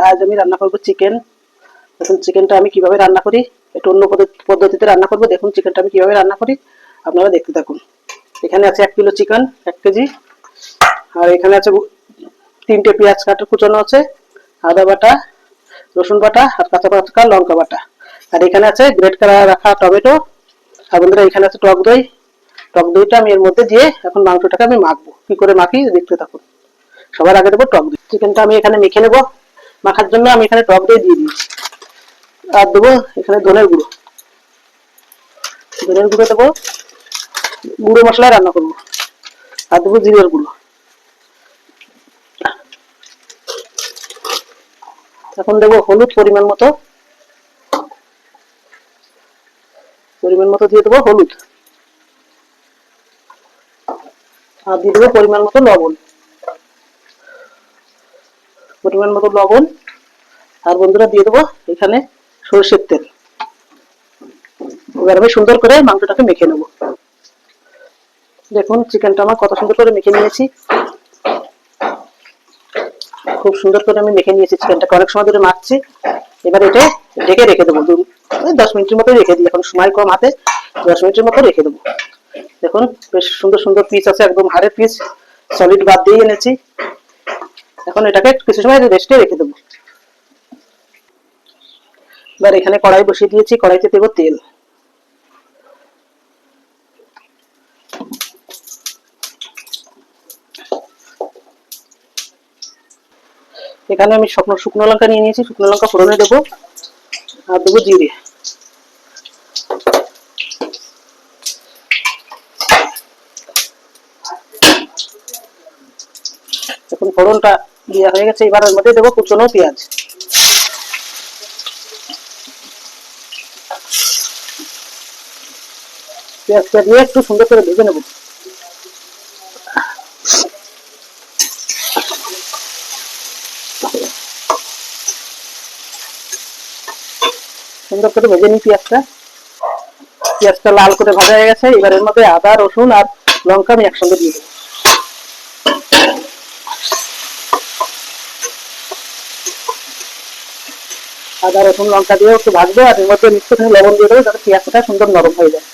আজ আমি রান্না করবো চিকেন। দেখুন চিকেনটা আমি কিভাবে রান্না করি, একটু অন্য পদ্ধতিতে রান্না করবো। দেখুন চিকেনটা আমি কিভাবে রান্না করি, আপনারা দেখতে থাকুন। এখানে আছে 1 কিলো চিকেন, 1 কেজি। আর এখানে আছে 3টে পেঁয়াজ কাটা কুচানো আছে, আদা বাটা, রসুন বাটা আর কাঁচা পাকা লঙ্কা বাটা। আর এখানে আছে গ্রেট করা রাখা টমেটো। আর বন্ধুরা এখানে আছে টক দই। টক দইটা আমি এর মধ্যে দিয়ে এখন মাংসটাকে আমি মাখবো। কি করে মাখি দেখতে থাকুন। সবার আগে দেবো টক দই। চিকেনটা আমি এখানে মেখে নেবো। মাখার জন্য আমি এখানে টক দই দিয়ে দিয়েছি। আর দেবো এখানে ধনের গুঁড়ো। ধনের গুঁড়ো দেবো, গুঁড়ো মশলায় রান্না করবো। আর দেবো জিরের গুঁড়ো। এখন দেবো হলুদ পরিমাণ মতো দিয়ে দেবো হলুদ। আর দিয়ে দেবো পরিমাণ মতো লবণ। আর বন্ধুরা দিয়ে দেবো এখানে সরষের তেল। এবার আমি সুন্দর করে মাংসটাকে মেখে নেবো। দেখুন চিকেনটা আমার কত সুন্দর করে মেখে নিয়েছি। খুব সুন্দর করে আমি মেখে নিয়েছি চিকেনটাকে, অনেক সময় ধরে মাখছি। এবার এটা ঢেকে রেখে দেবো 10 মিনিটের মতো রেখে দিই। এখন সময় কম হাতে, 10 মিনিটের মতো রেখে দেবো। দেখুন বেশ সুন্দর সুন্দর পিস আছে, একদম হাড়ের পিস, সলিড বাদ দিয়ে এনেছি। এখন এটাকে কিছু সময় রেস্টে রেখে দেবো। এবার এখানে কড়াই বসিয়ে দিয়েছি, কড়াইতে দেবো তেল। এখানে আমি শুকনো লঙ্কা নিয়ে নিয়েছি, শুকনো লঙ্কা ফোড়নে দেবো। আর দেবো জিরে। এখন ফোড়নটা দেওয়া হয়ে গেছে। এবার এর মধ্যে দেবো কুচনো পেঁয়াজ। পেঁয়াজটা দিয়ে একটু সুন্দর করে ভেজে নেবো। সুন্দর করে ভেজে নিই পেঁয়াজটা লাল করে ভাজা হয়ে গেছে। এবার এর মধ্যে আদা রসুন আর লঙ্কা আমি একসঙ্গে দিয়ে দেবো। আদা রসুন লঙ্কা দিয়ে একটু ভাজবো। আর এর মধ্যে একটুখানি লবণ দিয়ে দেবো যাতে পেঁয়াজটা সুন্দর নরম হয়ে যায়।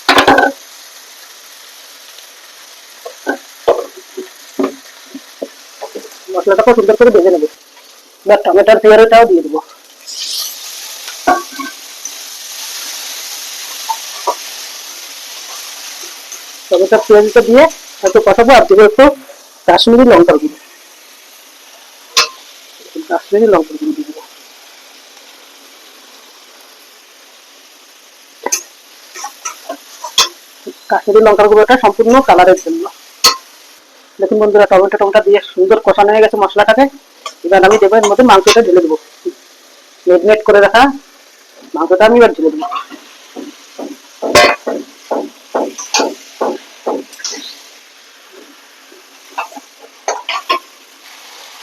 মশলাটাকে সুন্দর করে ভেজে নেবো। এবার টমেটোর পিউরিটাও দিয়ে দেবো। টমেটোর পিউরিটা দিয়ে একটু কষাবো। আর দেবো একটু কাশ্মীরি লঙ্কার গুঁড়ো। দিয়ে দেবো। কাশ্মীরি লঙ্কার গুঁড়োটা সম্পূর্ণ কালারের জন্য। দেখুন বন্ধুরা টমেটো দিয়ে সুন্দর কষানো হয়ে গেছে মশলাটাকে। এবার আমি দেবো এর মধ্যে মাংসটা ঢেলে দেবো। ম্যারিনেট করে রাখা মাংসটা আমি এবার ঢেলে দেবো।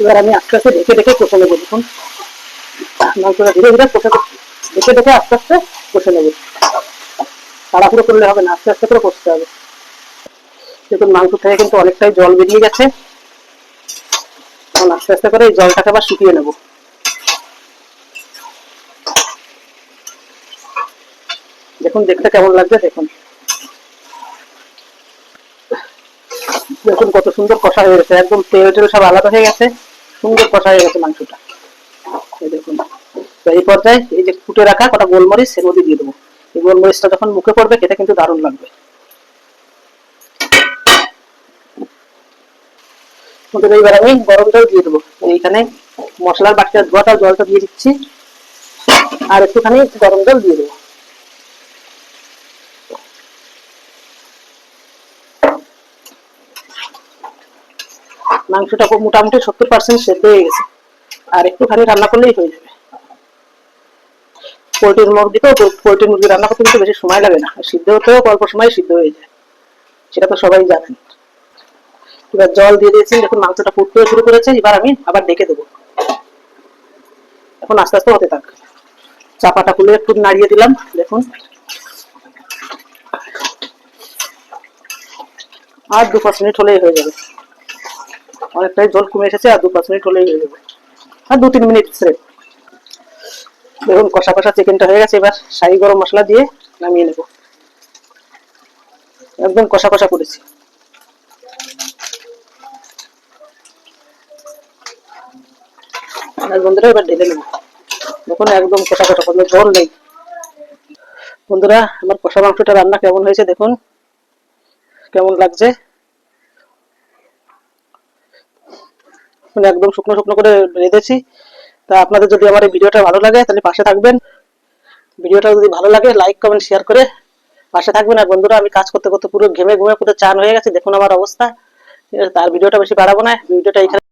এবার আমি আস্তে আস্তে ঢেকে কষে নেবো। দেখুন মাংসটা ধীরে ধীরে ঢেকে আস্তে আস্তে কষে নেবো। তাড়াহুড়ো করলে হবে না, আস্তে আস্তে করে কষতে হবে। দেখুন মাংস থেকে কিন্তু অনেকটাই জল বেরিয়ে গেছে। এখন আস্তে আস্তে করে এই জলটাকে আবার শুকিয়ে নেবো। দেখুন দেখতে কেমন লাগছে। দেখুন কত সুন্দর কষা হয়ে গেছে, একদম তেল সব আলাদা হয়ে গেছে, সুন্দর কষা হয়ে গেছে মাংসটা। দেখুন এই পর্যায়ে এই যে ফুটে রাখা কটা গোলমরিচ এর মধ্যে দিয়ে দেবো। এই গোলমরিচটা যখন মুখে পড়বে খেতে কিন্তু দারুণ লাগবে। এইবার আমি গরম জল দিয়ে দেবো। এইখানে মশলার বাটিটা ধোয়াটা জলটা দিয়ে দিচ্ছি। আর একটুখানি গরম জল দিয়ে দেবো। মাংসটা মোটামুটি 70% সেদ্ধ হয়ে গেছে। আর একটুখানি রান্না করলেই হয়ে যাবে। পোল্ট্রির মুরগি রান্না করতে কিন্তু বেশি সময় লাগে না, সিদ্ধ হতেও অল্প সময় সিদ্ধ হয়ে যায়, সেটা তো সবাই জানেন। এবার জল দিয়ে দিয়েছি, দেখুন মাংসটা ফুটতে শুরু করেছে। এবার আমি আবার ডেকে দেবো। এখন আস্তে আস্তে হতে থাক। চাপাটা খুলে একটু নাড়িয়ে দিলাম। দেখুন আর 2-5 মিনিট হলেই হয়ে যাবে। অনেকটাই জল কমে এসেছে, আর 2-5 মিনিট হলেই হয়ে যাবে। আর 2-3 মিনিট স্রেফ। দেখুন কষা কষা চিকেনটা হয়ে গেছে, এবার শাহি গরম মশলা দিয়ে নামিয়ে নেব। একদম কষা কষা করেছি। আর বন্ধুরা এবার ঢেলে নেব। দেখুন একদম কষা কষা, কোনো ঝোল নেই। বন্ধুরা আমার কষা মাংসটা রান্না কেমন হয়েছে দেখুন, কেমন লাগছে। মানে একদম শুকনো শুকনো করে রেঁধেছি। তা আপনাদের যদি আমার এই ভিডিওটা ভালো লাগে তাহলে পাশে থাকবেন। ভিডিওটা যদি ভালো লাগে লাইক কমেন্ট শেয়ার করে পাশে থাকবেন। আর বন্ধুরা আমি কাজ করতে করতে পুরো ঘেমে ঘুমে পুরো চান হয়ে গেছে, দেখুন আমার অবস্থা। তার ভিডিওটা বেশি বাড়াবো না, ভিডিওটা এখানে